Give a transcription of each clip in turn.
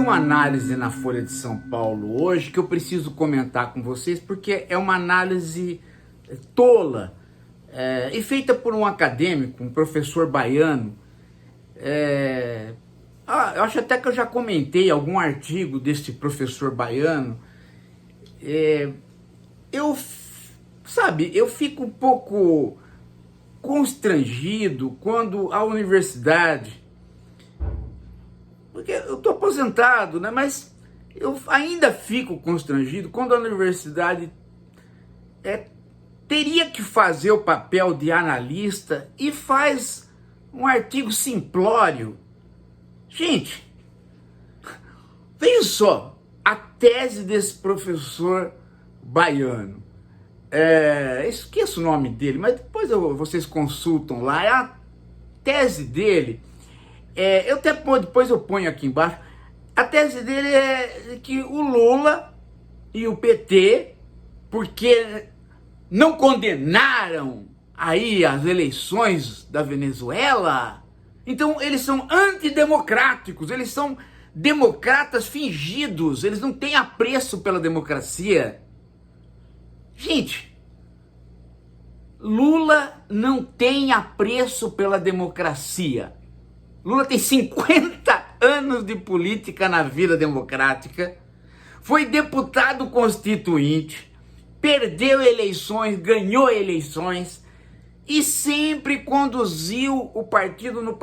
uma análise na Folha de São Paulo hoje que eu preciso comentar com vocês, porque é uma análise tola e feita por um acadêmico, um professor baiano. Eu acho até que eu já comentei algum artigo desse professor baiano. Eu fico um pouco constrangido quando a universidade, porque eu estou aposentado, né? Mas eu ainda fico constrangido quando a universidade teria que fazer o papel de analista e faz um artigo simplório. Gente, veja só a tese desse professor baiano. Esqueço o nome dele, mas depois vocês consultam lá. A tese dele, depois eu ponho aqui embaixo. A tese dele é que o Lula e o PT, porque não condenaram aí as eleições da Venezuela, então eles são antidemocráticos, eles são democratas fingidos, eles não têm apreço pela democracia. Gente, Lula não tem apreço pela democracia. Lula tem 50 anos de política na vida democrática, foi deputado constituinte, perdeu eleições, ganhou eleições e sempre conduziu o partido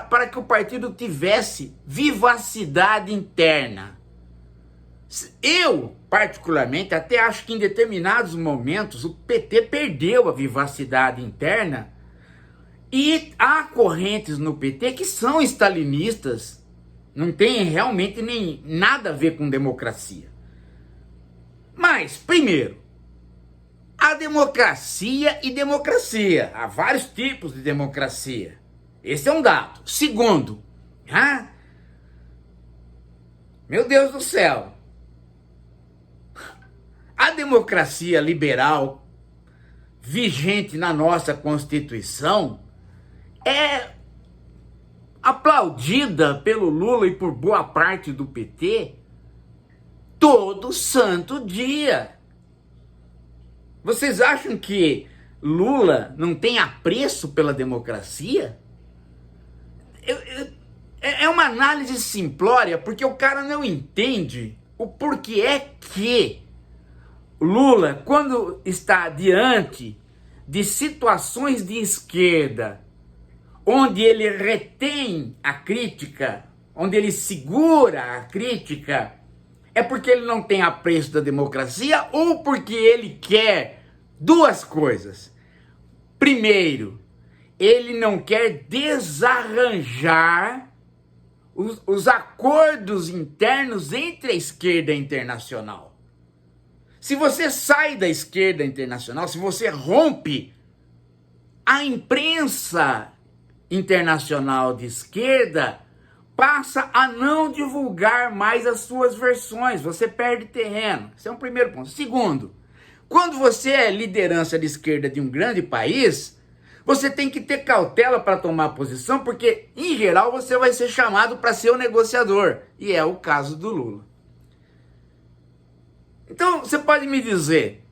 para que o partido tivesse vivacidade interna. Eu, particularmente, até acho que em determinados momentos o PT perdeu a vivacidade interna e há correntes no PT que são stalinistas, não tem realmente nem nada a ver com democracia. Mas, primeiro, há democracia e democracia. Há vários tipos de democracia. Esse é um dado. Segundo, meu Deus do céu, a democracia liberal vigente na nossa Constituição é aplaudida pelo Lula e por boa parte do PT todo santo dia. Vocês acham que Lula não tem apreço pela democracia? É uma análise simplória, porque o cara não entende o porquê é que Lula, quando está diante de situações de esquerda, onde ele retém a crítica, onde ele segura a crítica, é porque ele não tem apreço da democracia ou porque ele quer duas coisas. Primeiro, ele não quer desarranjar os acordos internos entre a esquerda internacional. Se você sai da esquerda internacional, se você rompe, a imprensa internacional de esquerda passa a não divulgar mais as suas versões, você perde terreno. Esse é um primeiro ponto. Segundo, quando você é liderança de esquerda de um grande país, você tem que ter cautela para tomar posição, porque, em geral, você vai ser chamado para ser o negociador, e é o caso do Lula. Então, você pode me dizer,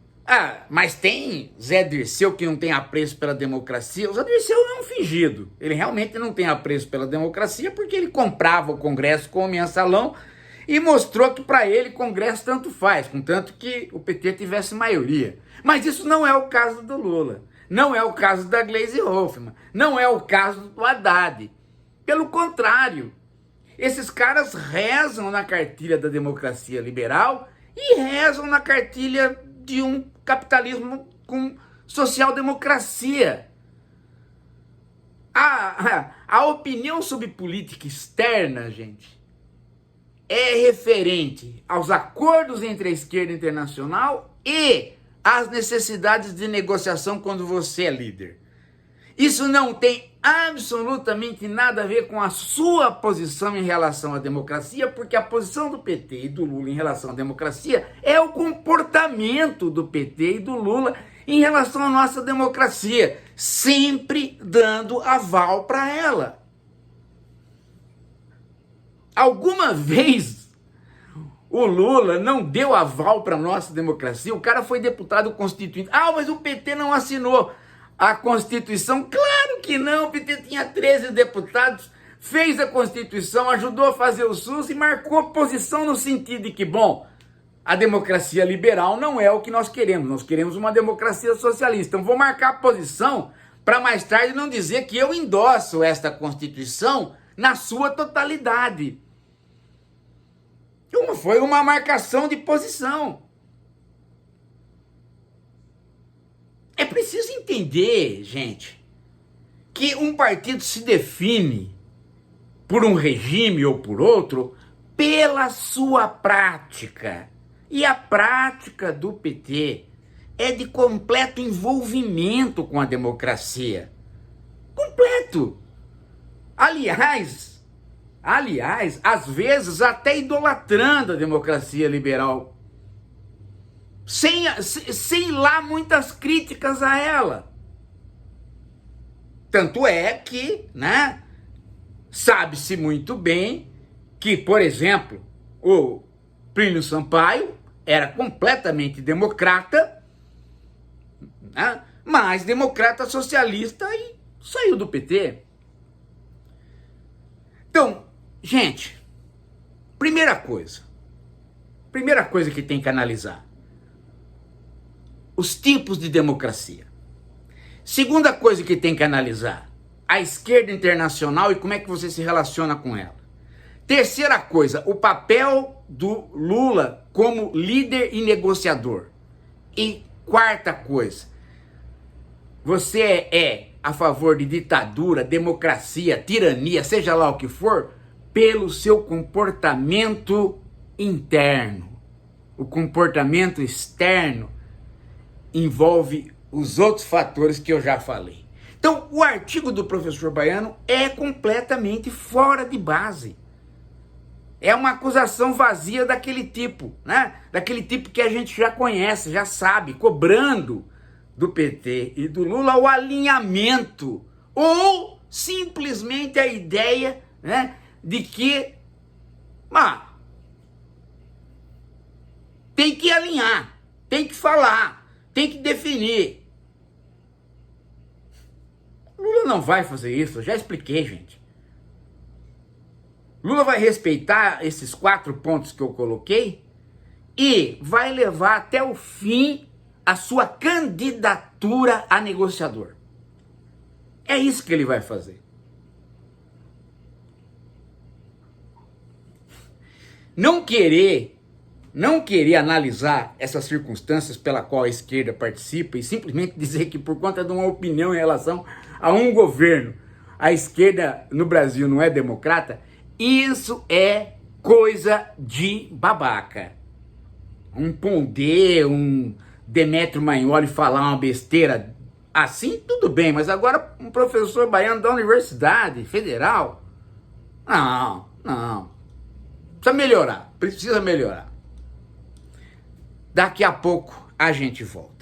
mas tem Zé Dirceu que não tem apreço pela democracia? O Zé Dirceu é um fingido. Ele realmente não tem apreço pela democracia porque ele comprava o Congresso com o mensalão e mostrou que para ele Congresso tanto faz, contanto que o PT tivesse maioria. Mas isso não é o caso do Lula. Não é o caso da Gleisi Hoffmann. Não é o caso do Haddad. Pelo contrário, esses caras rezam na cartilha da democracia liberal e rezam na cartilha de um capitalismo com social-democracia. A opinião sobre política externa, gente, é referente aos acordos entre a esquerda internacional e às necessidades de negociação quando você é líder. Isso não tem absolutamente nada a ver com a sua posição em relação à democracia, porque a posição do PT e do Lula em relação à democracia é o comportamento do PT e do Lula em relação à nossa democracia, sempre dando aval para ela. Alguma vez o Lula não deu aval para a nossa democracia? O cara foi deputado constituinte. Ah, mas o PT não assinou a Constituição. Claro que não, o PT tinha 13 deputados, fez a Constituição, ajudou a fazer o SUS e marcou posição no sentido de que, bom, a democracia liberal não é o que nós queremos uma democracia socialista. Então vou marcar a posição para mais tarde não dizer que eu endosso esta Constituição na sua totalidade. Foi uma marcação de posição. É preciso entender, gente, que um partido se define por um regime ou por outro pela sua prática. E a prática do PT é de completo envolvimento com a democracia. Completo. Aliás, às vezes até idolatrando a democracia liberal. Sem lá muitas críticas a ela. Tanto é que, né, sabe-se muito bem que, por exemplo, o Plínio Sampaio era completamente democrata, né, mas democrata socialista e saiu do PT. Então, gente, primeira coisa que tem que analisar: os tipos de democracia. Segunda coisa que tem que analisar: a esquerda internacional e como é que você se relaciona com ela. Terceira coisa: o papel do Lula como líder e negociador. E quarta coisa: você é a favor de ditadura, democracia, tirania, seja lá o que for, pelo seu comportamento interno. O comportamento externo envolve os outros fatores que eu já falei. Então, o artigo do professor Baiano é completamente fora de base. É uma acusação vazia daquele tipo, né? Daquele tipo que a gente já conhece, já sabe, cobrando do PT e do Lula o alinhamento, ou simplesmente a ideia, né, de que tem que alinhar, tem que falar, tem que definir. Lula não vai fazer isso, eu já expliquei, gente. Lula vai respeitar esses 4 pontos que eu coloquei e vai levar até o fim a sua candidatura a negociador. É isso que ele vai fazer. Não querer analisar essas circunstâncias pela qual a esquerda participa e simplesmente dizer que por conta de uma opinião em relação a um governo, a esquerda no Brasil não é democrata, isso é coisa de babaca. Um Pondé, um Demetrio Magnoli falar uma besteira assim, tudo bem, mas agora um professor baiano da Universidade Federal, não. Precisa melhorar. Daqui a pouco a gente volta.